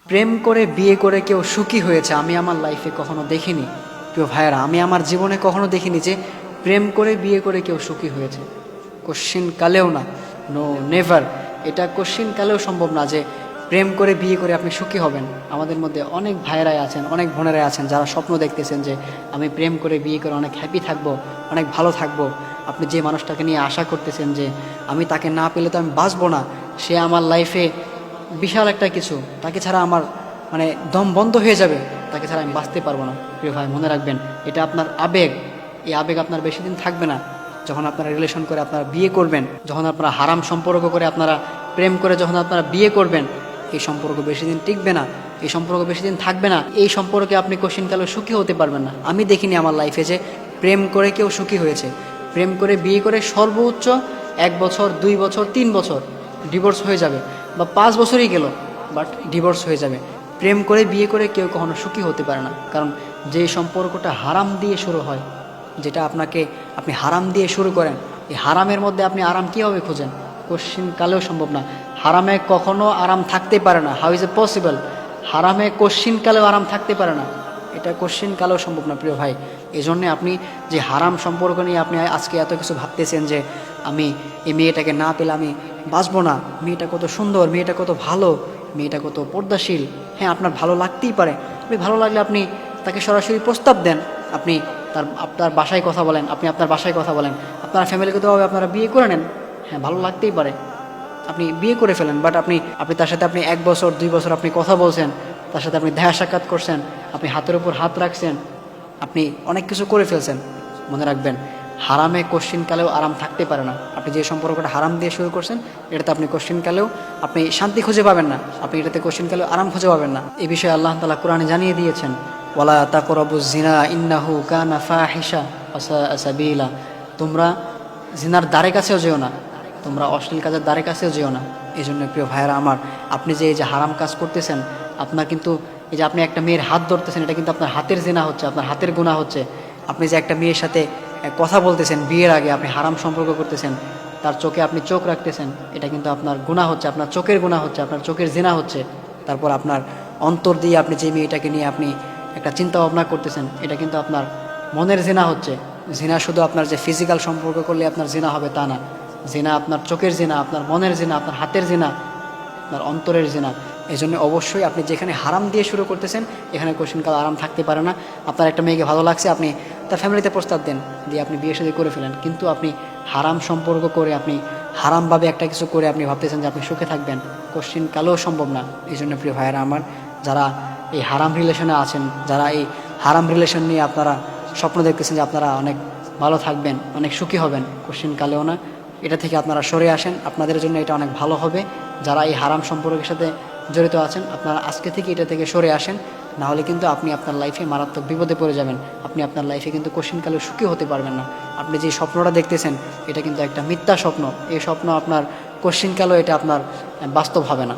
প্রেম করে বিয়ে করে কেউ সুখী হয়েছে আমি আমার লাইফে কখনো দেখিনি। প্রিয় ভাইয়েরা, আমি আমার জীবনে কখনো দেখিনি যে প্রেম করে বিয়ে করে কেউ সুখী হয়েছে। কোশ্চিন কালেও না, নো নেভার। এটা কোশ্চিন কালেও সম্ভব না যে প্রেম করে বিয়ে করে আপনি সুখী হবেন। আমাদের মধ্যে অনেক ভাইয়েরাই আছেন, অনেক বোনেরাই আছেন যারা স্বপ্ন দেখতেছেন যে আমি প্রেম করে বিয়ে করে অনেক হ্যাপি থাকবো, অনেক ভালো থাকবো। আপনি যে মানুষটাকে নিয়ে আশা করতেছেন যে আমি তাকে না পেলে তো আমি বাঁচবো না, সে আমার লাইফে বিশাল একটা কিছু, তাকে ছাড়া আমার মানে দম বন্ধ হয়ে যাবে, তাকে ছাড়া আমি বাঁচতে পারবো না। প্রিয় ভাই, মনে রাখবেন এটা আপনার আবেগ। এই আবেগ আপনার বেশি দিন থাকবে না। যখন আপনারা রিলেশন করে আপনারা বিয়ে করবেন, যখন আপনারা হারাম সম্পর্ক করে আপনারা প্রেম করে যখন আপনারা বিয়ে করবেন, এই সম্পর্ক বেশি দিন টিকবে না, এই সম্পর্ক বেশি দিন থাকবে না। এই সম্পর্কে আপনি কোশ্চিনকালে সুখী হতে পারবেন না। আমি দেখিনি আমার লাইফে যে প্রেম করে কেউ সুখী হয়েছে। প্রেম করে বিয়ে করে সর্বোচ্চ 1 বছর, 2 বছর, 3 বছর ডিভোর্স হয়ে যাবে, বা 5 বছরই গেল বাট ডিভোর্স হয়ে যাবে। প্রেম করে বিয়ে করে কেউ কখনো সুখী হতে পারে না। কারণ যে সম্পর্কটা হারাম দিয়ে শুরু হয়, যেটা আপনি হারাম দিয়ে শুরু করেন, এই হারামের মধ্যে আপনি আরাম কীভাবে খুঁজেন? কোশ্চিন কালেও সম্ভব না। হারামে কখনো আরাম থাকতে পারে না। How is a possible? হারামে কোশ্চিন কালেও আরাম থাকতে পারে না, এটা কোশ্চিন কালেও সম্ভব না প্রিয় ভাই। এই জন্যে আপনি যে হারাম সম্পর্ক নিয়ে আপনি আজকে এত কিছু ভাবতেছেন যে আমি এই মেয়েটাকে না পেলে আমি বাঁচবো না, মেয়েটা কত সুন্দর, মেয়েটা কত ভালো, মেয়েটা কত পর্দাশীল। হ্যাঁ, আপনার ভালো লাগতেই পারে। আপনি ভালো লাগলে আপনি তাকে সরাসরি প্রস্তাব দেন, আপনি আপনার বাসায় কথা বলেন, আপনি আপনার বাসায় কথা বলেন, আপনার ফ্যামিলিগতভাবে আপনারা বিয়ে করে নেন। হ্যাঁ, ভালো লাগতেই পারে, আপনি বিয়ে করে ফেলেন। বাট আপনি তার সাথে আপনি 1 বছর 2 বছর আপনি কথা বলছেন, তার সাথে আপনি দেখা সাক্ষাৎ করছেন, আপনি হাতের উপর হাত রাখছেন, আপনি অনেক কিছু করে ফেলছেন। মনে রাখবেন, হারামে কোশ্চিনকালেও আরাম থাকতে পারে না। আপনি যে সম্পর্কটা হারাম দিয়ে শুরু করছেন, এটাতে আপনি কোশ্চিনকালেও আপনি শান্তি খুঁজে পাবেন না, আপনি এটাতে কোশ্চিনকালেও আরাম খুঁজে পাবেন না। এই বিষয়ে আল্লাহ তাআলা কোরআনে জানিয়ে দিয়েছেন, ওয়ালা তাকরাবুজ জিনা ইন্নাহু কানা ফাহিশা ওয়া সাআ সাবিলা। তোমরা জিনার দ্বারে কাছেও যেও না, তোমরা অশ্লীল কাজের দ্বারে কাছেও যেও না। এই জন্য প্রিয় ভাইয়েরা আমার, আপনি যে এই যে হারাম কাজ করতেছেন, আপনার কিন্তু এই যে আপনি একটা মেয়ের হাত ধরতেছেন, এটা কিন্তু আপনার হাতের জিনা হচ্ছে, আপনার হাতের গুনাহ হচ্ছে। আপনি যে একটা মেয়ের সাথে কথা বলতেছেন, বিয়ের আগে আপনি হারাম সম্পর্ক করতেছেন, তার চোখে আপনি চোখ রাখতেছেন, এটা কিন্তু আপনার গুনাহ হচ্ছে, আপনার চোখের গুনাহ হচ্ছে, আপনার চোখের জিনা হচ্ছে। তারপর আপনার অন্তর দিয়ে আপনি যে মেয়েটাকে নিয়ে আপনি একটা চিন্তা ভাবনা করতেছেন, এটা কিন্তু আপনার মনের জিনা হচ্ছে। জিনা শুধু আপনার যে ফিজিক্যাল সম্পর্ক করলে আপনার জিনা হবে তা না। জিনা আপনার চোখের জিনা, আপনার মনের জিনা, আপনার হাতের জিনা, আপনার অন্তরের জিনা। এই জন্য অবশ্যই আপনি যেখানে হারাম দিয়ে শুরু করতেছেন, এখানে কোশ্চিনকাল আরাম থাকতে পারে না। আপনার একটা মেয়েকে ভালো লাগছে, আপনি তার ফ্যামিলিতে প্রস্তাব দেন, দিয়ে আপনি বিয়ে শাদী করে ফেলেন, কিন্তু আপনি হারাম সম্পর্ক করে আপনি হারামভাবে একটা কিছু করে আপনি ভাবতেছেন যে আপনি সুখে থাকবেন, কোশ্চিনকালেও সম্ভব না। এই জন্য প্রিয় ভাইয়েরা আমার, যারা এই হারাম রিলেশনে আছেন, যারা এই হারাম রিলেশন নিয়ে আপনারা স্বপ্ন দেখতেছেন যে আপনারা অনেক ভালো থাকবেন, অনেক সুখী হবেন, কোশ্চিনকালেও না। এটা থেকে আপনারা সরে আসেন, আপনাদের জন্য এটা অনেক ভালো হবে। যারা এই হারাম সম্পর্কের সাথে জড়িত আছেন, আপনারা আজকে থেকে এটা থেকে সরে আসেন, না হলে কিন্তু আপনি আপনার লাইফে মারাত্মক বিপদে পড়ে যাবেন। আপনি আপনার লাইফে কিন্তু কোশ্চিনকালে সুখী হতে পারবেন না। আপনি যে স্বপ্নটা দেখতেছেন, এটা কিন্তু একটা মিথ্যা স্বপ্ন। এই স্বপ্ন আপনার কোশ্চিনকালেও এটা আপনার বাস্তব হবে না।